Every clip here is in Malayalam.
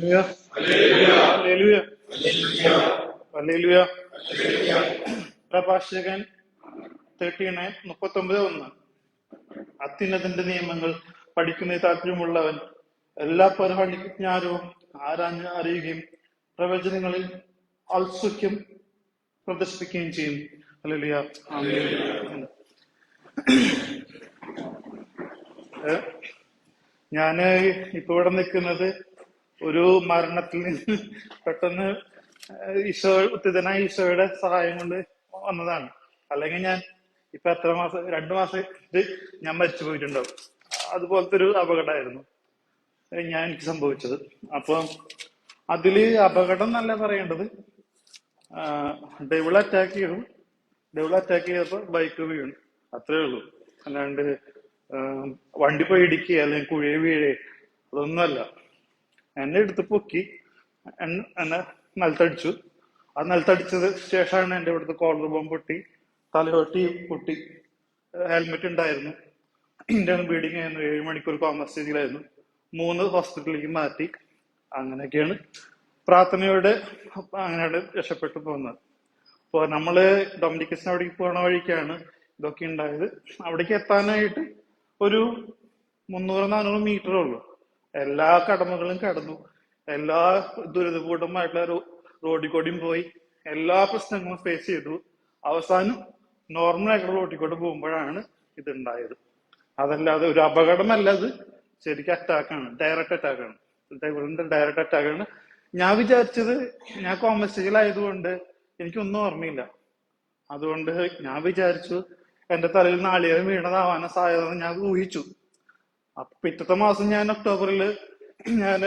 Hallelujah, hallelujah. പ്രഭാഷകൻ 39:1. അത്യുന്നതന്റെ നിയമങ്ങൾ പഠിക്കുന്ന താല്പര്യമുള്ളവൻ എല്ലാ പരിജ്ഞാനവും ആരാഞ്ഞ് അറിയുകയും പ്രവചനങ്ങളിൽ ഔത്സുക്യം പ്രദർശിപ്പിക്കുകയും ചെയ്യും. ഹല്ലേലൂയ, ആമേൻ. ഞാന് ഇപ്പൊ ഇവിടെ നിൽക്കുന്നത് ഒരു മരണത്തിൽ നിന്ന് പെട്ടെന്ന് ഉത്തിതനായ ഈശോയുടെ സഹായം കൊണ്ട് വന്നതാണ്. അല്ലെങ്കിൽ ഞാൻ ഇപ്പൊ എത്ര മാസം, 2 മാസം ഞാൻ മരിച്ചു പോയിട്ടുണ്ടാവും. അതുപോലത്തെ ഒരു അപകടമായിരുന്നു എനിക്ക് സംഭവിച്ചത്. അപ്പൊ അതില് അപകടം എന്നല്ല പറയേണ്ടത്, ഡെവിൾ അറ്റാക്ക് ചെയ്തപ്പോ ബൈക്ക് വീണു, അത്രേ ഉള്ളൂ. അല്ലാണ്ട് വണ്ടി പോയി ഇടിക്കുക അല്ലെങ്കിൽ കുഴിയെ വീഴേ അതൊന്നുമല്ല. എന്നെ എടുത്ത് പൊക്കി എന്നെ നിലത്തടിച്ചു. ആ നിലത്തടിച്ചത് ശേഷമാണ് എന്റെ ഇവിടുത്തെ കോളർ ബോംബ് പൊട്ടി, തലയോട്ടി പൊട്ടി. ഹെൽമെറ്റ് ഉണ്ടായിരുന്നു, ഇന്റേണൽ ബ്ലീഡിങ് ആയിരുന്നു, 7 മണിക്കൂർ കോമ സ്റ്റേജിലായിരുന്നു. 3 ഹോസ്പിറ്റലിലേക്ക് മാറ്റി. അങ്ങനെയൊക്കെയാണ് പ്രാർത്ഥനയോടെ അങ്ങനെയാണ് രക്ഷപ്പെട്ടു പോകുന്നത്. അപ്പൊ നമ്മള് ഡൊമിനിക്കസിന് അവിടേക്ക് പോണ വഴിക്കാണ് ഇതൊക്കെ ഉണ്ടായത്. അവിടേക്ക് എത്താനായിട്ട് ഒരു 300-400 മീറ്ററേ ഉള്ളൂ. എല്ലാ കടമകളും കടന്നു, എല്ലാ ദുരിതപൂർണമായിട്ടുള്ള റോഡിൽ കൂടിയും പോയി, എല്ലാ പ്രശ്നങ്ങളും ഫേസ് ചെയ്തു. അവസാനം നോർമൽ ആയിട്ടുള്ള റോഡിൽ കൂടെ പോകുമ്പോഴാണ് ഇതുണ്ടായത്. അതല്ലാതെ ഒരു അപകടമല്ല, അത് ശരിക്കും അറ്റാക്കാണ്, ഡയറക്റ്റ് അറ്റാക്കാണ്, ഡയറക്റ്റ് അറ്റാക്കാണ്. ഞാൻ വിചാരിച്ചത്, ഞാൻ കോമ സ്റ്റേജിലായതുകൊണ്ട് എനിക്കൊന്നും ഓർമ്മയില്ല. അതുകൊണ്ട് ഞാൻ വിചാരിച്ചു എന്റെ തലയിൽ നാളികേരം വീണതാവാന സാധ്യത ഞാൻ ഊഹിച്ചു. അപ്പൊ പിറ്റത്തെ മാസം ഞാൻ ഒക്ടോബറിൽ ഞാൻ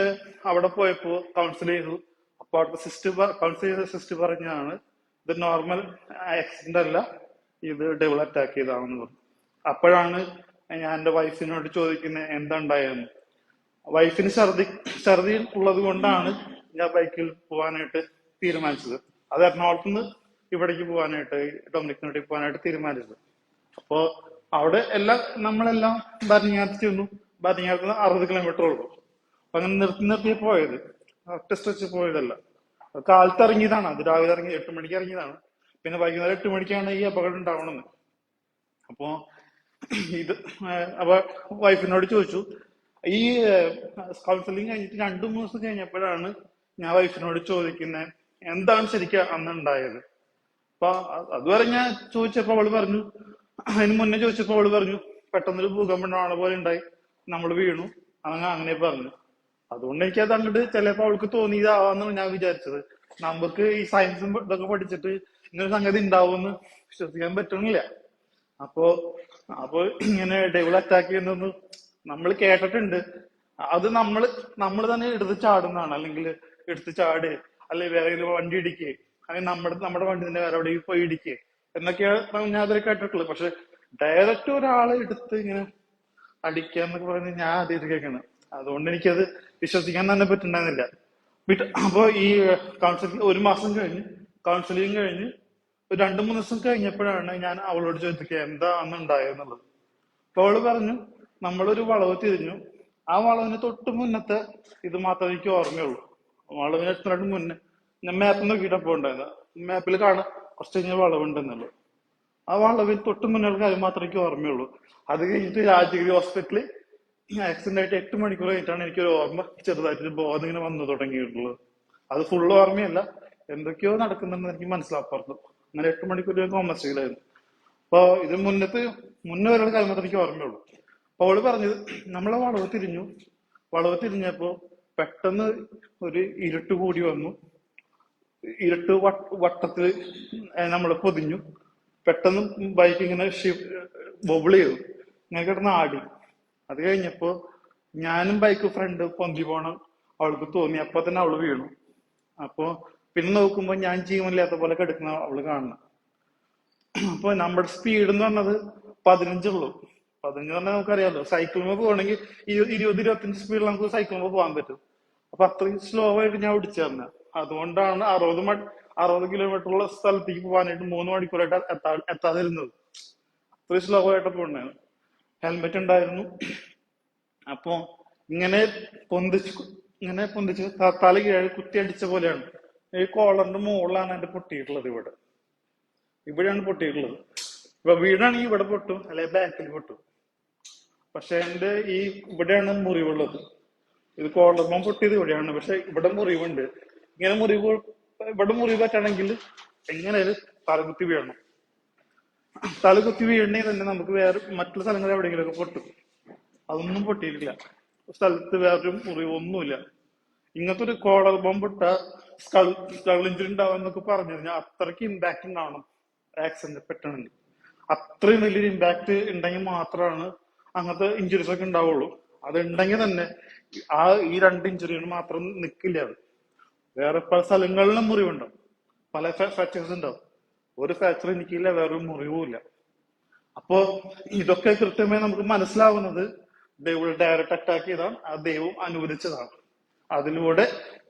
അവിടെ പോയപ്പോ കൗൺസിൽ ചെയ്തു. അപ്പൊ അവിടുത്തെ കൗൺസിൽ ചെയ്ത സിസ്റ്റർ പറഞ്ഞാണ് ഇത് നോർമൽ ആക്സിഡന്റ് അല്ല, ഇത് ഡെവിൾ അറ്റാക്ക് ചെയ്താണെന്ന് പറഞ്ഞു. അപ്പോഴാണ് ഞാൻ എന്റെ വൈഫിനോട് ചോദിക്കുന്നത് എന്താ ഉണ്ടായെന്ന്. വൈഫിന് ഛർദി ഉള്ളത് കൊണ്ടാണ് ഞാൻ ബൈക്കിൽ പോകാനായിട്ട് തീരുമാനിച്ചത്. അത് എറണാകുളത്തുനിന്ന് ഇവിടേക്ക് പോകാനായിട്ട്, ഡൊമിനിക്കിനോട്ടേക്ക് പോകാനായിട്ട് തീരുമാനിച്ചത്. അപ്പോ അവിടെ നമ്മളെല്ലാം ഭരണിങ്ങാനത്ത് ചെന്നു. ഭരണിങ്ങാനത്ത് 60 കിലോമീറ്റർ ഉള്ളൂ. അപ്പൊ അങ്ങനെ നിർത്തി പോയത്, ഒറ്റ സ്ട്രെച്ച് പോയതല്ല. കാലത്ത് ഇറങ്ങിയതാണ്, അത് രാവിലെ 8 മണിക്ക് ഇറങ്ങിയതാണ്. പിന്നെ വൈകുന്നേരം 8 മണിക്കാണ് ഈ അപകടം ഉണ്ടാവണമെന്ന്. അപ്പോ അപ്പൊ വൈഫിനോട് ചോദിച്ചു. ഈ കൗൺസിലിംഗ് കഴിഞ്ഞിട്ട് 2-3 ദിവസം കഴിഞ്ഞപ്പോഴാണ് ഞാൻ വൈഫിനോട് ചോദിക്കുന്നത് എന്താണ് ശരിക്കും അന്ന് ഉണ്ടായത്. അപ്പൊ അതുവരെ ഞാൻ ചോദിച്ചപ്പോ അവള് പറഞ്ഞു, അതിന് മുന്നേ ചോദിച്ചപ്പോ അവള് പറഞ്ഞു പെട്ടെന്നൊരു ഭൂകമ്പമാണ് പോലെ ഉണ്ടായി, നമ്മൾ വീണു, അങ്ങനെ പറഞ്ഞു. അതുകൊണ്ട് എനിക്കത് അങ്ങോട്ട് ചിലപ്പോ അവൾക്ക് തോന്നിയതാവാന്നാണ് ഞാൻ വിചാരിച്ചത്. നമുക്ക് ഈ സയൻസും ഇതൊക്കെ പഠിച്ചിട്ട് ഇങ്ങനെ സംഗതി ഉണ്ടാവുമെന്ന് വിശ്വസിക്കാൻ പറ്റണില്ല. അപ്പോ ഇങ്ങനെ ഡെവിൾ അറ്റാക്ക് ചെയ്യുന്നൊന്നും നമ്മൾ കേട്ടിട്ടുണ്ട്. അത് നമ്മൾ തന്നെ എടുത്ത് ചാടുന്നതാണ്, അല്ലെങ്കിൽ എടുത്ത് ചാട്, അല്ലെങ്കിൽ വേറെ വണ്ടി ഇടിക്കേ, അല്ലെങ്കിൽ നമ്മുടെ വണ്ടി തന്നെ വേറെ എവിടെ പോയി ഇടിക്കേ എന്നൊക്കെയാണ് ഞാൻ അതിൽ കേട്ടിട്ടുള്ളത്. പക്ഷെ ഡയറക്റ്റ് ഒരാളെ എടുത്ത് ഇങ്ങനെ അടിക്കുക എന്നൊക്കെ പറയുന്നത് ഞാൻ ആദ്യമായിട്ട് കേൾക്കണം. അതുകൊണ്ട് എനിക്കത് വിശ്വസിക്കാൻ തന്നെ പറ്റുന്നുണ്ടായിരുന്നില്ല. അപ്പൊ ഈ കൗൺസിലിംഗ് 1 മാസം കഴിഞ്ഞ്, കൗൺസിലിംഗ് കഴിഞ്ഞ് 2-3 ദിവസം കഴിഞ്ഞപ്പോഴാണ് ഞാൻ അവളോട് ചോദിക്കുക എന്താ അന്ന് ഉണ്ടായെന്നുള്ളത്. അപ്പൊ അവള് പറഞ്ഞു നമ്മളൊരു വളവ് തിരിഞ്ഞു, ആ വളവിന് തൊട്ട് മുന്നത്തെ ഇത് മാത്രമേ എനിക്ക് ഓർമ്മയുള്ളൂ. വളവിന് എത്തുന്നതിന് മുന്നേ ഞാൻ മാപ്പ് നോക്കിയിട്ടപ്പോ ഉണ്ടായത്, മാപ്പിൽ കാണാം കുറച്ച് കഴിഞ്ഞ വളവുണ്ടെന്നുള്ളത്. ആ വളവിൽ തൊട്ട് മുന്നുള്ള കാര്യം മാത്രമേ എനിക്ക് ഓർമ്മയുള്ളൂ. അത് കഴിഞ്ഞിട്ട് രാജഗിരി ഹോസ്പിറ്റലിൽ ആക്സിഡന്റ് ആയിട്ട് 8 മണിക്കൂർ കഴിഞ്ഞിട്ടാണ് എനിക്കൊരു ഓർമ്മ, ചെറുതായിട്ട് ബോധം ഇങ്ങനെ വന്നു തുടങ്ങിയിട്ടുള്ളത്. അത് ഫുള്ള് ഓർമ്മയല്ല, എന്തൊക്കെയോ നടക്കുന്നുണ്ടെന്ന് എനിക്ക് മനസ്സിലാപ്പായിരുന്നു. അങ്ങനെ 8 മണിക്കൂർ കോമസ്റ്റേജിലായിരുന്നു. അപ്പൊ ഇത് മുന്നേ വരെയുള്ള കാര്യം മാത്രമേ എനിക്ക് ഓർമ്മയുള്ളൂ. അപ്പൊ അവള് പറഞ്ഞത് നമ്മളെ വളവ് തിരിഞ്ഞപ്പോ പെട്ടെന്ന് ഒരു ഇരുട്ട് കൂടി വന്നു. ഇരുട്ട് വട്ടത്തില് നമ്മള് പൊതിഞ്ഞു. പെട്ടെന്ന് ബൈക്ക് ഇങ്ങനെ ബൊബിൾ ചെയ്തു, ഇങ്ങനെ കിടന്ന് ആടി. അത് കഴിഞ്ഞപ്പോ ഞാനും ബൈക്ക് ഫ്രണ്ട് പൊന്തി പോണം അവൾക്ക് തോന്നി. അപ്പൊ തന്നെ അവള് വീണു. അപ്പൊ പിന്നെ നോക്കുമ്പോ ഞാൻ ജീവനില്ലാത്ത പോലെ കിടക്കുന്ന അവള് കാണണം. അപ്പൊ നമ്മുടെ സ്പീഡ് എന്ന് പറഞ്ഞത് 15 ഉള്ളൂ. 15 പറഞ്ഞാൽ നമുക്കറിയാലോ, സൈക്കിളിൽ പോകണമെങ്കിൽ 20-25 സ്പീഡിൽ നമുക്ക് സൈക്കിളിൽ പോകാൻ പറ്റും. അപ്പൊ അത്രയും സ്ലോ ആയിട്ട് ഞാൻ ഓടിച്ചേർന്ന. അതുകൊണ്ടാണ് 60 കിലോമീറ്റർ ഉള്ള സ്ഥലത്തേക്ക് പോകാനായിട്ട് 3 മണിക്കൂറായിട്ട് എത്താതിരുന്നത്. അത്രയും സ്ലോ ആയിട്ട് പോകണേ. ഹെൽമെറ്റ് ഉണ്ടായിരുന്നു. അപ്പൊ ഇങ്ങനെ ഇങ്ങനെ പൊന്തിച്ച് തല കീഴ് കുത്തി അടിച്ച പോലെയാണ്. ഈ കോളറിന്റെ മുകളിലാണ് എന്റെ പൊട്ടിയിട്ടുള്ളത്. ഇവിടെയാണ് പൊട്ടിയിട്ടുള്ളത്. ഇപ്പൊ വീടാണെങ്കിൽ ഇവിടെ പൊട്ടും, അല്ലെ ബാക്കിൽ പൊട്ടും. പക്ഷെ എന്റെ ഈ ഇവിടെയാണ് മുറിവുള്ളത്. ഇത് കോളർമ പൊട്ടിയത് ഇവിടെയാണ്, പക്ഷെ ഇവിടെ മുറിവുണ്ട്. ഇങ്ങനെ ഇവിടെ മുറിവ് പറ്റണമെങ്കിൽ എങ്ങനെയാലും തലകുത്തി വീഴണം. തലകുത്തി വീഴണേ തന്നെ നമുക്ക് വേറെ മറ്റുള്ള സ്ഥലങ്ങളിൽ എവിടെയെങ്കിലുമൊക്കെ പൊട്ടും. അതൊന്നും പൊട്ടിയിട്ടില്ല. സ്ഥലത്ത് വേറൊരു മുറിവൊന്നുമില്ല. ഇങ്ങനത്തെ ഒരു കോളർ ബോംബിട്ട സ്കൾ ഇഞ്ചുറി ഉണ്ടാവുമെന്നൊക്കെ പറഞ്ഞു കഴിഞ്ഞാൽ അത്രയ്ക്ക് ഇമ്പാക്ട് ഉണ്ടാവണം ആക്സിഡന്റ് പെട്ടണമെങ്കിൽ. അത്രയും വലിയൊരു ഇമ്പാക്ട് ഉണ്ടെങ്കിൽ മാത്രമാണ് അങ്ങനത്തെ ഇഞ്ചുറീസ് ഒക്കെ ഉണ്ടാവുള്ളൂ. അതുണ്ടെങ്കിൽ തന്നെ ഈ 2 ഇഞ്ചുറികൾ മാത്രം നിൽക്കില്ല. അത് വേറെ പല സ്ഥലങ്ങളിലും മുറിവുണ്ടാവും, പല ഫ്രാക്ചേഴ്സ് ഉണ്ടാവും. ഒരു ഫ്രാക്ചർ എനിക്കില്ല, വേറൊരു മുറിവും ഇല്ല. അപ്പോ ഇതൊക്കെ കൃത്യമായി നമുക്ക് മനസ്സിലാവുന്നത് ദൈവം ഡയറക്റ്റ് അറ്റാക്ക് ചെയ്താണ്, ആ ദൈവം അനുവദിച്ചതാണ്. അതിലൂടെ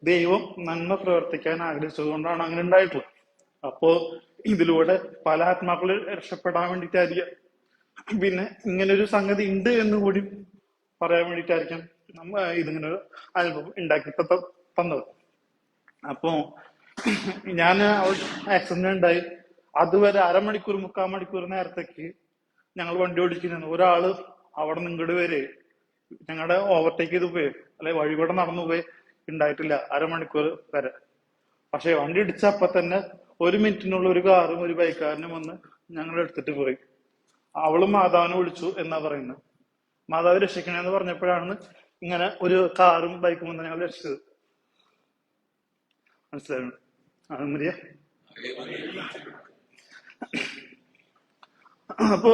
ദൈവം നന്മ പ്രവർത്തിക്കാൻ ആഗ്രഹിച്ചത് കൊണ്ടാണ് അങ്ങനെ ഉണ്ടായിട്ടുള്ളത്. അപ്പോ ഇതിലൂടെ പല ആത്മാക്കൾ രക്ഷപ്പെടാൻ വേണ്ടിയിട്ടായിരിക്കാം, പിന്നെ ഇങ്ങനൊരു സംഗതി ഉണ്ട് എന്ന് കൂടി പറയാൻ വേണ്ടിയിട്ടായിരിക്കാം ഇതിങ്ങനെ ഒരു അനുഭവം ഉണ്ടാക്കി തന്നത്. അപ്പോ ഞാൻ ആക്സിഡന്റ് ഉണ്ടായി അതുവരെ 1/2 മണിക്കൂർ 3/4 മണിക്കൂർ നേരത്തേക്ക് ഞങ്ങൾ വണ്ടി ഓടിക്കുന്നു. ഒരാള് അവിടെ നിങ്ങട് വരെ ഞങ്ങളുടെ ഓവർടേക്ക് ചെയ്ത് പോയി, അല്ലെ വഴി കൂടെ നടന്നു പോയി ഉണ്ടായിട്ടില്ല 1/2 മണിക്കൂർ വരെ. പക്ഷെ വണ്ടി ഇടിച്ചപ്പോ തന്നെ 1 മിനിറ്റിനുള്ള ഒരു കാറും ഒരു ബൈക്കാരനും വന്ന് ഞങ്ങൾ എടുത്തിട്ട് പോയി. അവള് മാതാവിനെ വിളിച്ചു എന്നാ പറയുന്നത്. മാതാവ് രക്ഷിക്കണേന്ന് പറഞ്ഞപ്പോഴാണ് ഇങ്ങനെ ഒരു കാറും ബൈക്കും വന്ന് ഞങ്ങൾ രക്ഷിച്ചത്. മനസ്സിലായിരുന്നു? മരിയ. അപ്പോ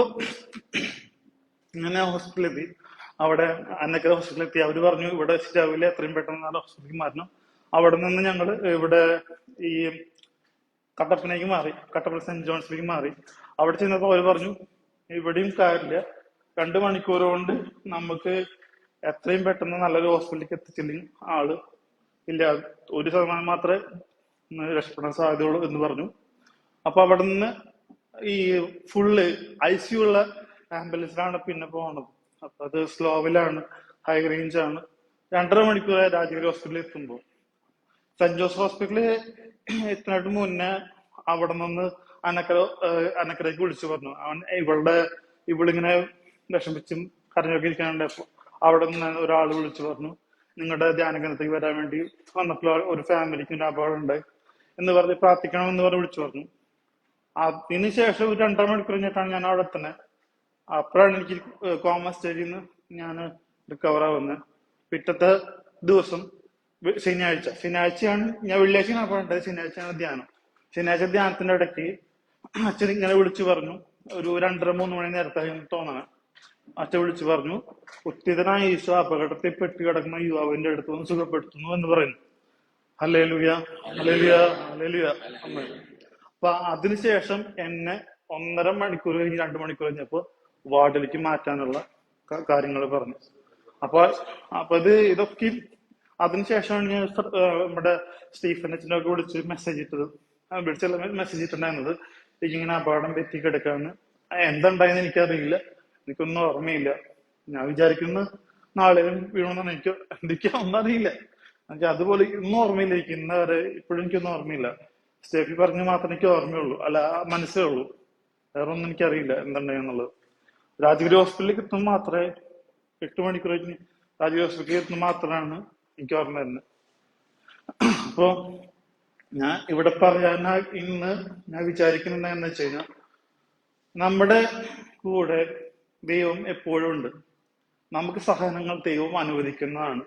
ഇങ്ങനെ ഹോസ്പിറ്റലിലെത്തി. അവിടെ അന്നക്കര ഹോസ്പിറ്റലിലെത്തി. അവര് പറഞ്ഞു ഇവിടെ ശരിയാവില്ല, എത്രയും പെട്ടെന്ന് ഹോസ്പിറ്റലിലേക്ക് മാറ്റണം. അവിടെ നിന്ന് ഞങ്ങള് ഇവിടെ ഈ കട്ടപ്പനയ്ക്ക് മാറി, കട്ടപ്പന സെന്റ് ജോൺസിലേക്ക് മാറി. അവിടെ ചെന്നപ്പോ അവര് പറഞ്ഞു ഇവിടെയും കാര്യമില്ല, 2 മണിക്കൂർ കൊണ്ട് നമുക്ക് എത്രയും പെട്ടെന്ന് നല്ലൊരു ഹോസ്പിറ്റലിലേക്ക് എത്തിച്ചില്ലെങ്കിൽ ആള് ഇല്ല, 1% മാത്രമേ രക്ഷപ്പെടാൻ സാധ്യതയുള്ളൂ എന്ന് പറഞ്ഞു. അപ്പൊ അവിടെ നിന്ന് ഈ ഫുള്ള് ICU ഉള്ള ആംബുലൻസിലാണ് പിന്നെ പോകുന്നത്. അപ്പൊ അത് സ്ലോവിലാണ്, ഹൈ റേഞ്ച് ആണ്. 2.5 മണിക്കൂർ രാജഗിരി ഹോസ്പിറ്റലിൽ എത്തുമ്പോൾ. സെന്റ് ജോസഫ് ഹോസ്പിറ്റലിൽ എത്തുന്നതിന് മുന്നേ അവിടെ നിന്ന് അനക്കരയ്ക്ക് വിളിച്ചു പറഞ്ഞു. ഇവളിങ്ങനെ വിഷമിച്ചും കരഞ്ഞൊക്കെ ഇരിക്കാനുണ്ട്. അവിടെ നിന്ന് ഒരാൾ വിളിച്ചു പറഞ്ഞു നിങ്ങളുടെ ധ്യാനകേന്ദ്രത്തേക്ക് വരാൻ വേണ്ടി വന്നപ്പോൾ ഒരു ഫാമിലിക്ക് ഒരു അപകടം ഉണ്ടായി എന്ന് പറഞ്ഞ് പ്രാർത്ഥിക്കണം എന്ന് പറഞ്ഞ് വിളിച്ചു പറഞ്ഞു. അതിനുശേഷം 2.5 മണിക്കൂർ കഴിഞ്ഞിട്ടാണ് ഞാൻ അവിടെ എത്തുന്നത്. അപ്പോഴാണ് എനിക്ക് കോമ സ്റ്റേജിൽ നിന്ന് ഞാൻ റിക്കവർ ആവുന്നത്. പിറ്റത്തെ ദിവസം ശനിയാഴ്ചയാണ് ഞാൻ വെള്ളിയാഴ്ചയാണ് പോകേണ്ടത്, ശനിയാഴ്ചയാണ് ധ്യാനം. ശനിയാഴ്ച ധ്യാനത്തിന്റെ ഇടയ്ക്ക് അച്ഛൻ ഇങ്ങനെ വിളിച്ചു പറഞ്ഞു, ഒരു 2:30-3 മണി നേരത്തെ തോന്നണം. അച്ഛൻ വിളിച്ചു പറഞ്ഞു ഉത്തിതനായ ഈശോ അപകടത്തിൽ പെട്ട് കിടക്കുന്ന യുവാവിന്റെ അടുത്ത് നിന്ന് സുഖപ്പെടുത്തുന്നു എന്ന് പറയുന്നു. Hallelujah, hallelujah, hallelujah. അപ്പൊ അതിനുശേഷം എന്നെ 1.5 മണിക്കൂർ കഴിഞ്ഞ് 2 മണിക്കൂർ കഴിഞ്ഞപ്പോ വാർഡിലേക്ക് മാറ്റാനുള്ള കാര്യങ്ങൾ പറഞ്ഞു. അപ്പൊ ഇതൊക്കെ അതിനുശേഷമാണ് ഞാൻ നമ്മുടെ സ്റ്റീഫൻ അച്ഛനൊക്കെ വിളിച്ച് മെസ്സേജ് ഇട്ടത്. മെസ്സേജ് ഇട്ടുണ്ടായിരുന്നത് ഇങ്ങനെ അപകടം പറ്റി കിടക്കാന്ന്. എന്തുണ്ടായെന്ന് എനിക്കറിയില്ല, എനിക്കൊന്നും ഓർമ്മയില്ല. ഞാൻ വിചാരിക്കുന്ന നാളെയും വീണമെന്നാണ്. എനിക്ക് ഒന്നും അറിയില്ല. എനിക്ക് അതുപോലെ ഒന്നും ഓർമ്മയില്ല. എനിക്ക് ഇന്ന വരെ ഇപ്പോഴും എനിക്കൊന്നും ഓർമ്മയില്ല. സ്റ്റേഫി പറഞ്ഞു മാത്രമേ എനിക്ക് ഓർമ്മയുള്ളൂ, അല്ല മനസ്സേ ഉള്ളൂ. വേറെ ഒന്നും എനിക്കറിയില്ല എന്തുണ്ടായെന്നുള്ളത്. രാജഗിരി ഹോസ്പിറ്റലിലേക്ക് എത്തുമ്പോൾ മാത്രമേ 8 മണിക്കൂർ കഴിഞ്ഞ് രാജഗിരി ഹോസ്പിറ്റലിലേക്ക് എത്തുമ്പോൾ മാത്രമാണ് എനിക്ക് ഓർമ്മ വരുന്നത്. അപ്പോ ഞാൻ ഇവിടെ പറയാൻ ഇന്ന് ഞാൻ വിചാരിക്കുന്നത് എന്താണെന്ന് വെച്ച് കഴിഞ്ഞാൽ നമ്മുടെ കൂടെ ദൈവം എപ്പോഴും ഉണ്ട്. നമുക്ക് സഹനങ്ങൾ ദൈവം അനുവദിക്കുന്നതാണ്.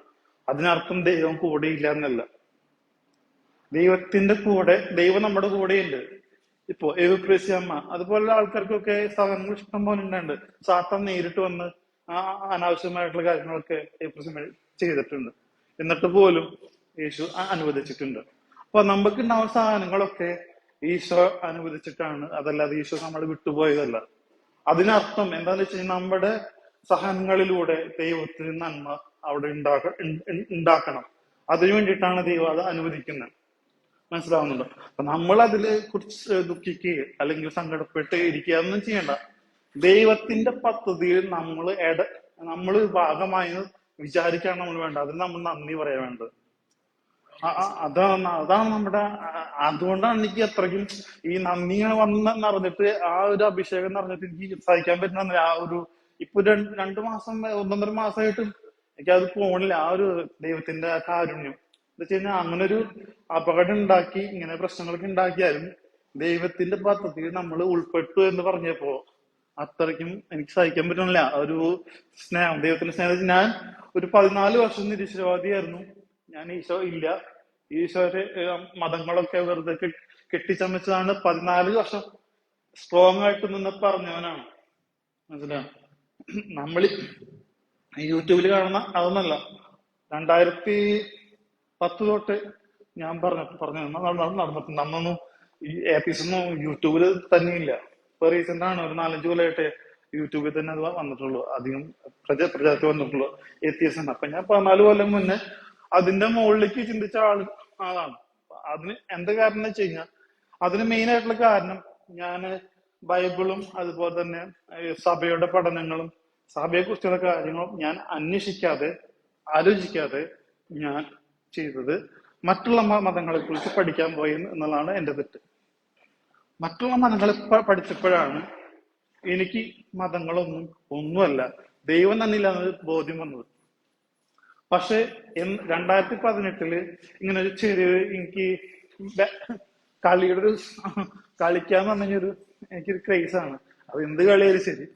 അതിനർത്ഥം ദൈവം കൂടെ ഇല്ല എന്നല്ല. ദൈവത്തിന്റെ കൂടെ, ദൈവം നമ്മുടെ കൂടെയുണ്ട്. ഇപ്പോ അമ്മ അതുപോലുള്ള ആൾക്കാർക്കൊക്കെ സഹനങ്ങൾ ഇഷ്ടം പോലെ ഉണ്ട്. സാത്താൻ നേരിട്ട് വന്ന് അനാവശ്യമായിട്ടുള്ള കാര്യങ്ങളൊക്കെ ചെയ്തിട്ടുണ്ട്. എന്നിട്ട് പോലും യേശു അനുവദിച്ചിട്ടുണ്ട്. അപ്പൊ നമുക്ക് ഉണ്ടാവുന്ന സാധനങ്ങളൊക്കെ ഈശോ അനുവദിച്ചിട്ടാണ്, അതല്ലാതെ ഈശോ നമ്മൾ വിട്ടുപോയതല്ല. അതിനർത്ഥം എന്താന്ന് വെച്ച് കഴിഞ്ഞാൽ നമ്മുടെ സഹനങ്ങളിലൂടെ ദൈവത്തിന് നന്മ അവിടെ ഉണ്ടാക്കണം. അതിനു വേണ്ടിയിട്ടാണ് ദൈവം അത് അനുവദിക്കുന്നത്. മനസ്സിലാവുന്നുണ്ടോ? അപ്പൊ നമ്മൾ അതില് കുറിച്ച് ദുഃഖിക്കുക അല്ലെങ്കിൽ സങ്കടപ്പെട്ട് ഇരിക്കുക ഒന്നും ചെയ്യണ്ട. ദൈവത്തിന്റെ പദ്ധതിയിൽ നമ്മൾ ഭാഗമായി വിചാരിക്കാണ് നമ്മൾ വേണ്ടത്, അതിന് നമ്മൾ നന്ദി പറയാൻ വേണ്ടത്. അതാണ് നമ്മുടെ അതുകൊണ്ടാണ് എനിക്ക് അത്രയ്ക്കും ഈ നന്ദി ഇങ്ങനെ വന്ന് നിറഞ്ഞിട്ട് ആ ഒരു അഭിഷേകം നിറഞ്ഞിട്ട് എനിക്ക് സഹിക്കാൻ പറ്റുന്ന ആ ഒരു ഇപ്പൊ 2 മാസം 1.5 മാസമായിട്ടും എനിക്ക് അത് പോണില്ല. ആ ഒരു ദൈവത്തിന്റെ ആ കാരുണ്യം എന്ന് വെച്ച് കഴിഞ്ഞാൽ അങ്ങനെ ഒരു അപകടം ഉണ്ടാക്കി ഇങ്ങനെ പ്രശ്നങ്ങളൊക്കെ ഉണ്ടാക്കിയാലും ദൈവത്തിന്റെ പദ്ധതിയിൽ നമ്മൾ ഉൾപ്പെട്ടു എന്ന് പറഞ്ഞപ്പോ അത്രയ്ക്കും എനിക്ക് സഹിക്കാൻ പറ്റുന്നില്ല. ഒരു സ്നേഹം, ദൈവത്തിന്റെ സ്നേഹത്തിൽ ഞാൻ ഒരു 14 വർഷം നിരീശ്വരവാദിയായിരുന്നു. ഞാൻ ഈശോ ഇല്ല, ഈശോയുടെ മതങ്ങളൊക്കെ വെറുതെ കെട്ടിച്ചമച്ചതാണ്. 14 വർഷം സ്ട്രോങ് ആയിട്ട് നിന്ന് പറഞ്ഞവനാണ്. മനസ്സിലായോ? നമ്മൾ യൂട്യൂബിൽ കാണുന്ന അതൊന്നല്ല. 2010 തൊട്ട് ഞാൻ പറഞ്ഞു നടന്നിട്ടുണ്ട്. അന്നൊന്നും ഈ ആപ്പീസൊന്നും യൂട്യൂബിൽ തന്നെയില്ല. ഇപ്പൊ റീസെന്റ് ആണ് ഒരു 4-5 കൊല്ലമായിട്ട് യൂട്യൂബിൽ തന്നെ അത് വന്നിട്ടുള്ളൂ. അധികം പ്രചാരത്തിൽ വന്നിട്ടുള്ളൂ എത്തിയസം. അപ്പൊ ഞാൻ 14 കൊല്ലം മുന്നേ അതിന്റെ മുകളിലേക്ക് ചിന്തിച്ച ആളാണ്. അതിന് എന്ത് കാരണം എന്ന് വെച്ച് കഴിഞ്ഞാൽ അതിന് മെയിൻ ആയിട്ടുള്ള കാരണം ഞാന് ബൈബിളും അതുപോലെ തന്നെ സഭയുടെ പഠനങ്ങളും സഭയെ കുറിച്ചുള്ള കാര്യങ്ങളും ഞാൻ അന്വേഷിക്കാതെ ആലോചിക്കാതെ ഞാൻ ചെയ്തത് മറ്റുള്ള മതങ്ങളെ കുറിച്ച് പഠിക്കാൻ പോയി എന്നുള്ളതാണ് എന്റെ തെറ്റ്. മറ്റുള്ള മതങ്ങളെ പഠിച്ചപ്പോഴാണ് എനിക്ക് ഒന്നുമല്ല ദൈവം തന്നില്ലാന്ന് ബോധ്യം വന്നത്. പക്ഷെ 2018 ഇങ്ങനെ ഒരു ചെറിയ എനിക്ക് കളിയുടെ ഒരു കളിക്കാന്ന് പറഞ്ഞൊരു എനിക്കൊരു ക്രേസ് ആണ്. അത് എന്ത് കളിയായാലും ശരി,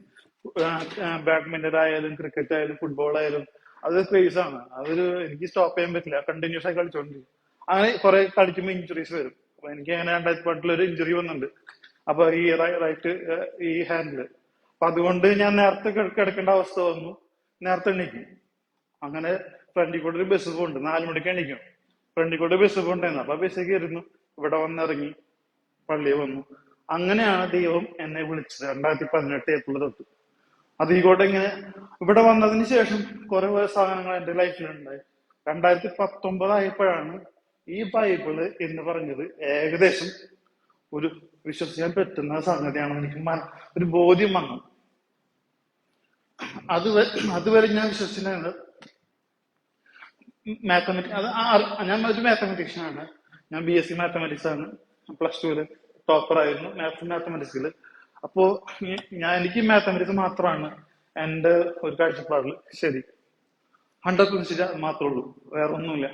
ബാഡ്മിന്റൺ ആയാലും ക്രിക്കറ്റ് ആയാലും ഫുട്ബോൾ ആയാലും അതൊരു ക്രേസ് ആണ്. അതൊരു എനിക്ക് സ്റ്റോപ്പ് ചെയ്യാൻ പറ്റില്ല, കണ്ടിന്യൂസ് ആയി കളിച്ചോണ്ടിരിക്കും. അങ്ങനെ കുറെ കളിക്കുമ്പോൾ ഇഞ്ചുറീസ് വരും. അപ്പൊ എനിക്ക് അങ്ങനെ 2018 ഒരു ഇഞ്ചുറി വന്നിട്ടുണ്ട്. അപ്പൊ ഈ റൈറ്റ് ഈ ഹാൻഡില്. അപ്പൊ അതുകൊണ്ട് ഞാൻ നേരത്തെ കിടക്കേണ്ട അവസ്ഥ വന്നു. നേരത്തെ എണീക്കും. അങ്ങനെ ഫ്രണ്ടിൽ കൂടെ ഒരു ബസ് പോകുന്നുണ്ട്, 4 മണിക്ക് എണീക്കും. ഫ്രണ്ടിൽ കൂടെ ബസ് പോകണ്ടായിരുന്നു. അപ്പൊ ബസ് കയറുന്നു, ഇവിടെ വന്നിറങ്ങി പള്ളിയിൽ വന്നു. അങ്ങനെയാണ് ദൈവം എന്നെ വിളിച്ചത് 2018 ഏപ്രിൽ തൊട്ട്. അതികൂടെ ഇങ്ങനെ ഇവിടെ വന്നതിന് ശേഷം കുറെ സാധനങ്ങൾ എന്റെ ലൈഫിലുണ്ടായി. 2019 ആയപ്പോഴാണ് ഈ ബൈബിള് എന്ന് പറഞ്ഞത് ഏകദേശം ഒരു വിശ്വസിക്കാൻ പറ്റുന്ന സംഗതിയാണെന്ന് എനിക്ക് ഒരു ബോധ്യം വന്നു. അതുവരെ ഞാൻ വിശ്വസിച്ചിരുന്നത് ഞാൻ ഒരു മാത്തമാറ്റീഷ്യൻ ആണ്. ഞാൻ BSc മാത്തമാറ്റിക്സ് ആണ്. +2 ടോപ്പർ ആയിരുന്നു മാത്തമാറ്റിക്സിൽ. അപ്പോ എനിക്ക് മാത്തമാറ്റിക്സ് മാത്രമാണ് എന്റെ ഒരു കാഴ്ചപ്പാടിൽ ശരി. 100% അത് മാത്രമേ ഉള്ളൂ, വേറെ ഒന്നുമില്ല.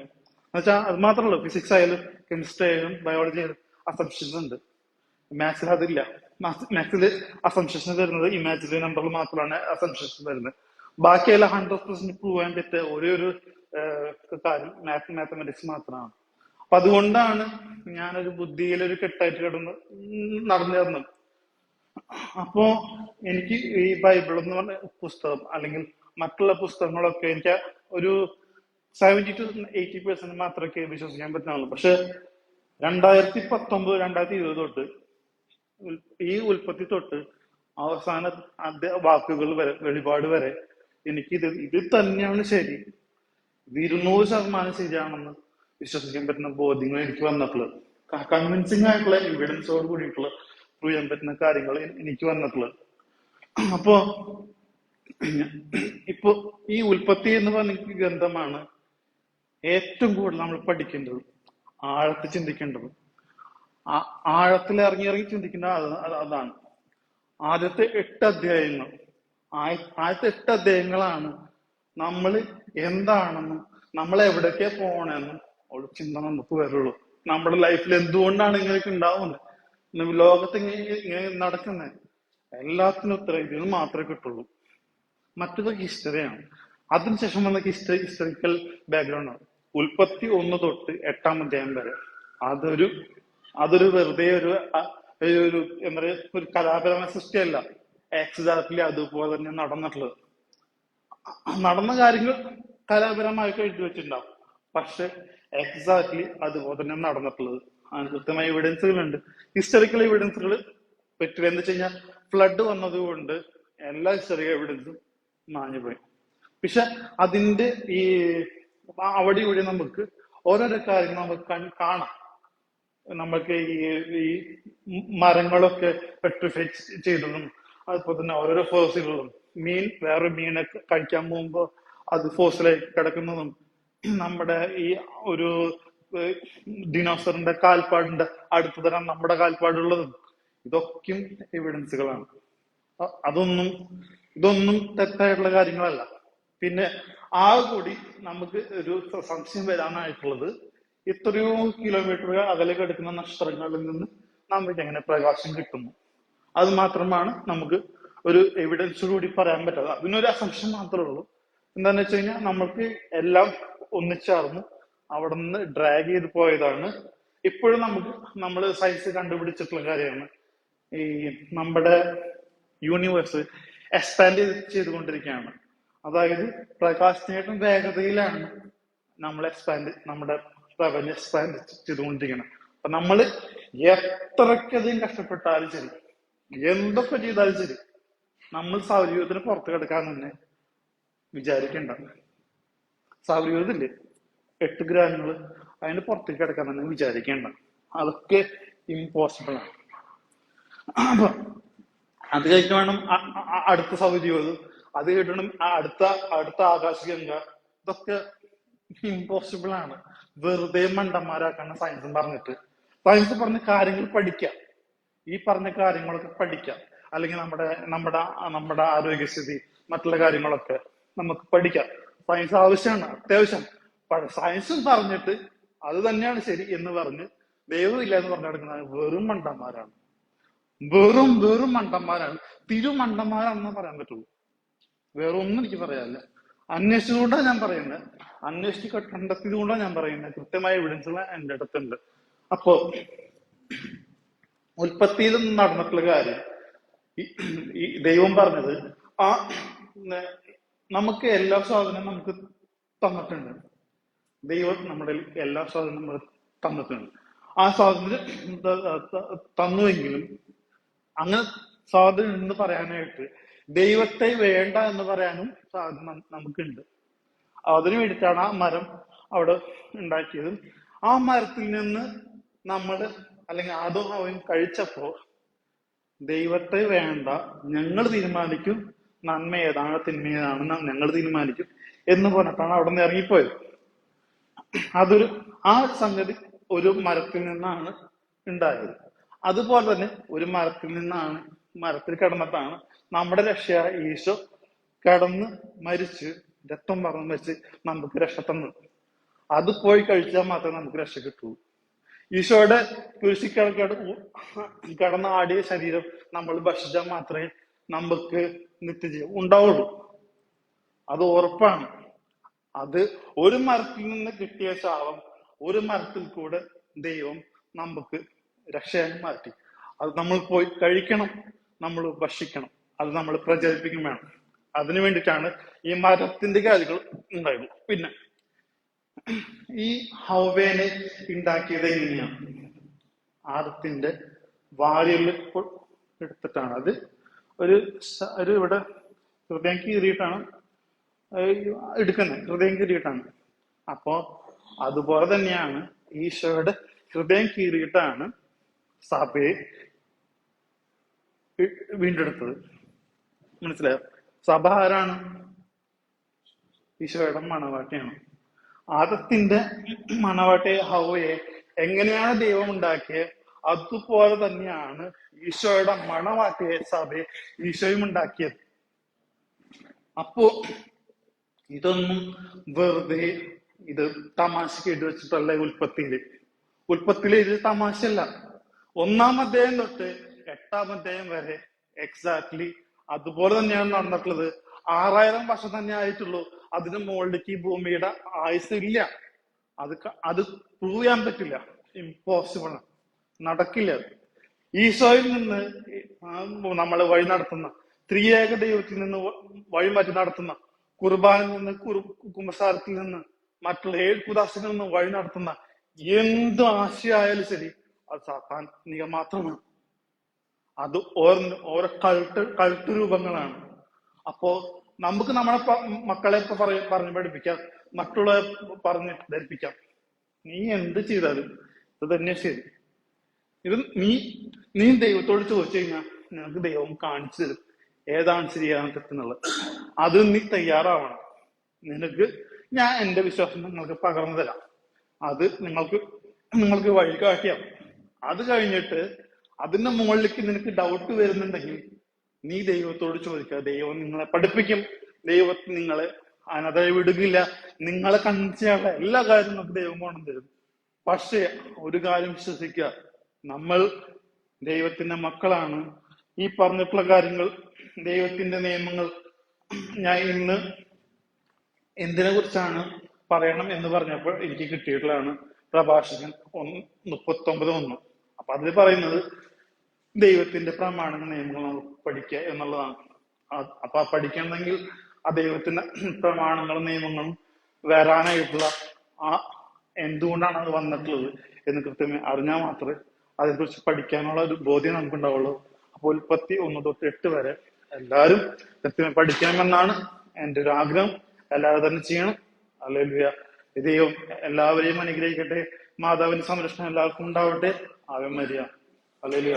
എന്നുവെച്ചാൽ അത് മാത്രമേ ഉള്ളൂ. ഫിസിക്സ് ആയാലും കെമിസ്ട്രി ആയാലും ബയോളജി ആയാലും അസംഷൻസ് ഉണ്ട്. മാത്സിൽ അതില്ല. മാത്സിൽ അസംഷൻസ് വരുന്നത് ഇമാജിനറി നമ്പറിൽ മാത്രമാണ് അസംഷൻസ് വരുന്നത്. ബാക്കിയെല്ലാം 100% പ്രൂവ് ചെയ്യാൻ പറ്റിയ ഒരേ ഒരു കാര്യം മാത്തമാറ്റിക്സ് മാത്രമാണ്. അപ്പൊ അതുകൊണ്ടാണ് ഞാനൊരു ബുദ്ധിയിലൊരു കെട്ടായിട്ട് കിടന്ന് നടന്നിരുന്നത്. അപ്പോ എനിക്ക് ഈ ബൈബിൾ എന്ന് പറഞ്ഞ പുസ്തകം അല്ലെങ്കിൽ മറ്റുള്ള പുസ്തകങ്ങളൊക്കെ എനിക്ക് ഒരു 70 to 80% മാത്രമേ വിശ്വസിക്കാൻ പറ്റുന്നുള്ളൂ. പക്ഷെ 2019 2020 തൊട്ട് ഈ ഉൽപ്പത്തി തൊട്ട് അവസാന വാക്കുകൾ വരെ, വെളിപാട് വരെ എനിക്ക് ഇത് തന്നെയാണ് ശരി, ഇത് 200% ശരിയാണെന്ന് വിശ്വസിക്കാൻ പറ്റുന്ന ബോധ്യങ്ങൾ എനിക്ക് വന്നിട്ടുള്ളത്. കൺവിൻസിങ് ആയിട്ടുള്ള എവിഡൻസോട് കൂടിയിട്ടുള്ള പ്രൂവ് ചെയ്യാൻ പറ്റുന്ന കാര്യങ്ങൾ എനിക്ക് വന്നിട്ടുള്ളത്. അപ്പോ ഇപ്പൊ ഈ ഉൽപ്പത്തി എന്ന് പറഞ്ഞ ഗ്രന്ഥമാണ് ഏറ്റവും കൂടുതൽ നമ്മൾ പഠിക്കേണ്ടത്, ആഴത്തിൽ ചിന്തിക്കേണ്ടത്. ആഴത്തിൽ ഇറങ്ങി ചിന്തിക്കേണ്ട അതാണ്. ആദ്യത്തെ 8 അധ്യായങ്ങൾ ആദ്യത്തെ 8 അധ്യായങ്ങളാണ് നമ്മൾ എന്താണെന്നും നമ്മൾ എവിടേക്കാ പോണെന്നും ഒരു ചിന്ത നമുക്ക് വരുള്ളൂ. നമ്മുടെ ലൈഫിൽ എന്തുകൊണ്ടാണ് ഇങ്ങനെയൊക്കെ ഉണ്ടാവുന്നത്, ലോകത്ത് ഇങ്ങനെ നടക്കുന്നത്, എല്ലാത്തിനും ഉത്തരം ഇതിൽ മാത്രമേ കിട്ടുള്ളൂ. മറ്റൊക്കെ ഹിസ്റ്ററിയാണ്. അതിനുശേഷം വന്ന ഹിസ്റ്ററിക്കൽ ബാക്ക്ഗ്രൗണ്ട് ആണ്. ഉൽപ്പത്തി 1 തൊട്ട് 8-ാം അധ്യായം വരെ അതൊരു വെറുതെ ഒരു എന്താ പറയുക, ഒരു കലാപരമായ സൃഷ്ടിയല്ല. എക്സാക്ട്ലി അതുപോലെ തന്നെ നടന്നിട്ടുള്ളത്. നടന്ന കാര്യങ്ങൾ കലാപരമായിട്ട് എഴുതി വെച്ചിട്ടുണ്ടാവും, പക്ഷെ എക്സാക്ട്ലി അതുപോലെ തന്നെ നടന്നിട്ടുള്ളത്. അതിന് കൃത്യമായ എവിഡൻസുകളുണ്ട്, ഹിസ്റ്ററിക്കൽ എവിഡൻസുകൾ പറ്റില്ല. എന്ന് വെച്ച് കഴിഞ്ഞാൽ ഫ്ലഡ് വന്നത് കൊണ്ട് എല്ലാ ഹിസ്റ്ററിക്കൽ എവിഡൻസും മാഞ്ഞുപോയി. പക്ഷെ അതിന്റെ ഈ അവിടെ ഇവിടെ നമുക്ക് ഓരോരോ കാര്യങ്ങൾ നമുക്ക് കാണാം. നമുക്ക് ഈ മരങ്ങളൊക്കെ പെട്രിഫൈ ചെയ്തതും അതുപോലെ തന്നെ ഓരോരോ ഫോസിലുകളും വേറൊരു മീനെ കഴിക്കാൻ പോകുമ്പോ അത് ഫോസിലായി കിടക്കുന്നതും നമ്മുടെ ഈ ഒരു ദിനോസറിന്റെ കാൽപ്പാടിന്റെ അടുത്ത് തരാൻ നമ്മുടെ കാൽപ്പാടുള്ളതും ഇതൊക്കെയും എവിഡൻസുകളാണ്. അതൊന്നും ഇതൊന്നും തെറ്റായിട്ടുള്ള കാര്യങ്ങളല്ല. പിന്നെ ആ കൂടി നമുക്ക് ഒരു സംശയം വരാനായിട്ടുള്ളത്, ഇത്രയോ കിലോമീറ്റർ അകലെ കിടക്കുന്ന നക്ഷത്രങ്ങളിൽ നിന്ന് നമുക്ക് എങ്ങനെ പ്രകാശം കിട്ടുന്നു? അത് മാത്രമാണ് നമുക്ക് ഒരു എവിഡൻസ് കൂടി പറയാൻ പറ്റാതെ. അതിനൊരു അസംഷൻ മാത്രമേ ഉള്ളൂ. എന്താന്ന് വെച്ച് കഴിഞ്ഞാൽ നമ്മൾക്ക് എല്ലാം ഒന്നിച്ചാർന്നു അവിടെ നിന്ന് ഡ്രാഗ് ചെയ്ത് പോയതാണ്. ഇപ്പോഴും നമ്മൾ സയൻസ് കണ്ടുപിടിച്ചിട്ടുള്ള കാര്യമാണ്, ഈ നമ്മുടെ യൂണിവേഴ്സ് എക്സ്പാൻഡ് ചെയ്തുകൊണ്ടിരിക്കുകയാണ്. അതായത് പ്രകാശത്തിനേറ്റം വേഗതയിലാണ് നമ്മുടെ പ്രപഞ്ചം എക്സ്പാൻഡ് ചെയ്തുകൊണ്ടിരിക്കുന്നത്. അപ്പൊ നമ്മൾ എത്രക്കധികം കഷ്ടപ്പെട്ടാലും ശരി, എന്തൊക്കെ ചെയ്താലും ശരി, നമ്മൾ സൗരയൂഥത്തിന് പുറത്ത് കിടക്കാൻ തന്നെ വിചാരിക്കണ്ട. സൗരയൂഥത്തില്ലേ 8 ഗ്രഹങ്ങള്, അതിന് പുറത്തേക്ക് കിടക്കാൻ തന്നെ വിചാരിക്കേണ്ട. അതൊക്കെ ഇമ്പോസിബിൾ ആണ്. അപ്പൊ അത് കഴിഞ്ഞിട്ട് വേണം അടുത്ത സൗരയൂഥം, അത് കഴിഞ്ഞിട്ട് അടുത്ത ആകാശഗംഗ. ഇതൊക്കെ ഇമ്പോസിബിൾ ആണ്. വെറുതെ മണ്ടന്മാരാക്കാണ് സയൻസും പറഞ്ഞിട്ട്. സയൻസ് പറഞ്ഞ കാര്യങ്ങൾ പഠിക്കാം, ഈ പറഞ്ഞ കാര്യങ്ങളൊക്കെ പഠിക്കാം. അല്ലെങ്കിൽ നമ്മുടെ ആരോഗ്യസ്ഥിതി, മറ്റുള്ള കാര്യങ്ങളൊക്കെ നമുക്ക് പഠിക്കാം. സയൻസ് ആവശ്യമാണ്, അത്യാവശ്യം. സയൻസും പറഞ്ഞിട്ട് അത് തന്നെയാണ് ശരി എന്ന് പറഞ്ഞ് ദൈവമില്ല എന്ന് പറഞ്ഞു നടക്കുന്ന വെറും മണ്ടന്മാരാണ്. വെറും മണ്ടന്മാരാണ്. തിരുമണ്ടന്മാരാണെന്ന് പറയാൻ പറ്റുള്ളൂ. വേറെ ഒന്നും എനിക്ക് പറയാനില്ല. അന്വേഷിച്ചുകൊണ്ടാണ് ഞാൻ പറയുന്നത്, അന്വേഷിച്ച് കണ്ടെത്തിയതുകൊണ്ടാണ് ഞാൻ പറയുന്നത്. കൃത്യമായ എവിഡൻസുകൾ എന്റെ അടുത്തുണ്ട്. അപ്പോ ഉൽപ്പത്തിയിൽ നടന്നിട്ടുള്ള കാര്യം, ഈ ദൈവം പറഞ്ഞത്, ആ നമുക്ക് എല്ലാ സ്വാതന്ത്ര്യം നമുക്ക് തന്നിട്ടുണ്ട്. ദൈവം നമ്മുടെ എല്ലാ സ്വാതന്ത്ര്യം നമ്മൾ തന്നിട്ടുണ്ട്. ആ സ്വാതന്ത്ര്യം തന്നുവെങ്കിലും അങ്ങനെ സ്വാതന്ത്ര്യം എന്ന് പറയാനായിട്ട് ദൈവത്തെ വേണ്ട എന്ന് പറയാനും സ്വാതന്ത്ര്യം നമുക്കുണ്ട്. അതിനു വേണ്ടിയിട്ടാണ് ആ മരം അവിടെ ഉണ്ടാക്കിയത്. ആ മരത്തിൽ നിന്ന് നമ്മൾ, അല്ലെങ്കിൽ ആദവും ഹവ്വയും കഴിച്ചപ്പോ ദൈവത്തെ വേണ്ട, ഞങ്ങൾ തീരുമാനിക്കും, നന്മ ഏതാണ് തിന്മ ഏതാണെന്ന് ഞങ്ങൾ തീരുമാനിക്കും എന്ന് പറഞ്ഞിട്ടാണ് അവിടെ നിന്ന് ഇറങ്ങിപ്പോയത്. ആ സംഗതി ഒരു മരത്തിൽ നിന്നാണ് ഉണ്ടായത്. അതുപോലെ തന്നെ ഒരു മരത്തിൽ കിടന്നിട്ടാണ് നമ്മുടെ രക്ഷ ഈശോ കിടന്ന് മരിച്ച് രക്തം പറന്ന് വെച്ച് നമുക്ക് രക്ഷ തന്നത്. അത് പോയി കഴിച്ചാൽ മാത്രമേ നമുക്ക് രക്ഷ കിട്ടുള്ളൂ. ഈശോയുടെ കുരിശിൽ കിടന്ന ആടിയ ശരീരം നമ്മൾ ഭക്ഷിച്ചാൽ മാത്രമേ നമുക്ക് നിത്യജീവൻ ഉണ്ടാവുള്ളൂ. അത് ഉറപ്പാണ്. അത് ഒരു മരത്തിൽ നിന്ന് കിട്ടിയ ശാപം ഒരു മരത്തിൽ കൂടെ ദൈവം നമുക്ക് രക്ഷയായി മാറ്റി. അത് നമ്മൾ പോയി കഴിക്കണം, നമ്മൾ ഭക്ഷിക്കണം, അത് നമ്മൾ പ്രചരിപ്പിക്കും വേണം. അതിനു വേണ്ടിയിട്ടാണ് ഈ മരത്തിന്റെ കാര്യങ്ങൾ ഉണ്ടായത്. പിന്നെ ഈ ഹവ്വേനെ ഉണ്ടാക്കിയത് എങ്ങനെയാണ്? ആദത്തിന്റെ വാരിയിൽ എടുത്തിട്ടാണ്. അത് ഒരു ഇവിടെ ഹൃദയം കീറിയിട്ടാണ് എടുക്കുന്നത്, ഹൃദയം കീറിയിട്ടാണ്. അപ്പോ അതുപോലെ തന്നെയാണ് ഈശോയുടെ ഹൃദയം കീറിയിട്ടാണ് സഭയെ വീണ്ടെടുത്തത്. മനസ്സിലായോ? സഭ ആരാണ്? ഈശോയുടെ മണവാട്ടിയാണ്. ആദത്തിന്റെ മണവാട്ടിയെ ഹവ്വയെ എങ്ങനെയാണ് ദൈവം ഉണ്ടാക്കിയത്, അതുപോലെ തന്നെയാണ് ഈശോയുടെ മണവാട്ടിയെ സഭയെ ഈശോയും ഉണ്ടാക്കിയത്. അപ്പോ ഇതൊന്നും വെറുതെ ഇത് തമാശക്ക് ഇട്ട് വെച്ചിട്ടുള്ള ഉൽപ്പത്തിയില് ഇത് തമാശയല്ല. 1-ാം അധ്യായം തൊട്ട് 8-ാം അധ്യായം വരെ എക്സാക്ട്ലി അതുപോലെ തന്നെയാണ് നടന്നിട്ടുള്ളത്. 6000 വർഷം തന്നെ ആയിട്ടുള്ളൂ. അതിന് മുകളിലേക്ക് ഈ ഭൂമിയുടെ ആയുസ് ഇല്ല. അത് പ്രൂവ് ചെയ്യാൻ പറ്റില്ല, ഇമ്പോസിബിൾ ആണ്, നടക്കില്ല. ഈശോയിൽ നിന്ന് നമ്മൾ വഴി നടത്തുന്ന, ത്രിയേക ദൈവത്തിൽ നിന്ന് വഴി മാറ്റി നടത്തുന്ന, കുർബാനിൽ നിന്ന്, കുമ്പസാരത്തിൽ നിന്ന്, മറ്റുള്ള 7 കുദാശകളിൽ നിന്ന് വഴി നടത്തുന്ന എന്ത് ആശയായാലും ശരി, അത് സാത്താനിക മാത്രമാണ്. അത് ഓരോ കൾട്ട് രൂപങ്ങളാണ്. അപ്പോ നമുക്ക് നമ്മളെ മക്കളെ പറഞ്ഞു പഠിപ്പിക്കാം, മറ്റുള്ളവരെ പറഞ്ഞ് ധരിപ്പിക്കാം. നീ എന്ത് ചെയ്താലും ഇത് തന്നെ ശരി. ഇത് നീ ദൈവത്തോട് ചോദിച്ചു കഴിഞ്ഞാൽ നിനക്ക് ദൈവം കാണിച്ചു തരും ഏതാണ് ശരിയാണ് തെറ്റെന്നുള്ളത്. അത് നീ തയ്യാറാവണം. നിനക്ക് ഞാൻ എന്റെ വിശ്വാസം നിങ്ങൾക്ക് പകർന്നു തരാം. അത് നിങ്ങൾക്ക് വഴി കാട്ടിയാവും. അത് കഴിഞ്ഞിട്ട് അതിന്റെ മുകളിലേക്ക് നിനക്ക് ഡൗട്ട് വരുന്നുണ്ടെങ്കിൽ നീ ദൈവത്തോട് ചോദിക്കുക. ദൈവം നിങ്ങളെ പഠിപ്പിക്കും. ദൈവം നിങ്ങളെ അനാഥരായി വിടുകയില്ല. നിങ്ങളെ കണ്ടിച്ചുള്ള എല്ലാ കാര്യവും നമുക്ക് ദൈവം ഗുണം തരും. പക്ഷെ ഒരു കാര്യം വിശ്വസിക്കുക, നമ്മൾ ദൈവത്തിന്റെ മക്കളാണ്. ഈ പറഞ്ഞിട്ടുള്ള കാര്യങ്ങൾ, ദൈവത്തിന്റെ നിയമങ്ങൾ, ഞാൻ ഇന്ന് എന്തിനെ കുറിച്ചാണ് പറയണം എന്ന് പറഞ്ഞപ്പോൾ എനിക്ക് കിട്ടിയിട്ടുള്ളതാണ് പ്രഭാഷകൻ 39:1. അപ്പൊ അതിൽ പറയുന്നത് ദൈവത്തിന്റെ പ്രമാണങ്ങൾ, നിയമങ്ങൾ നമ്മൾ പഠിക്കുക എന്നുള്ളതാണ്. അപ്പൊ പഠിക്കണമെങ്കിൽ ആ ദൈവത്തിന്റെ പ്രമാണങ്ങളും നിയമങ്ങളും വരാനായിട്ടുള്ള ആ എന്തുകൊണ്ടാണ് അത് വന്നിട്ടുള്ളത് എന്ന് കൃത്യമായി അറിഞ്ഞാൽ മാത്രമേ അതേക്കുറിച്ച് പഠിക്കാനുള്ള ഒരു ബോധ്യം നമുക്കുണ്ടാവുള്ളൂ. അപ്പോൾ 1:1-8 വരെ എല്ലാവരും കൃത്യമായി പഠിക്കണമെന്നാണ് എന്റെ ഒരു ആഗ്രഹം. എല്ലാവരും തന്നെ ചെയ്യണം. ഹല്ലേലൂയ. ദൈവം എല്ലാവരെയും അനുഗ്രഹിക്കട്ടെ. മാതാവിന്റെ സംരക്ഷണം എല്ലാവർക്കും ഉണ്ടാവട്ടെ. Ave Maria. ഹല്ലേലൂയ.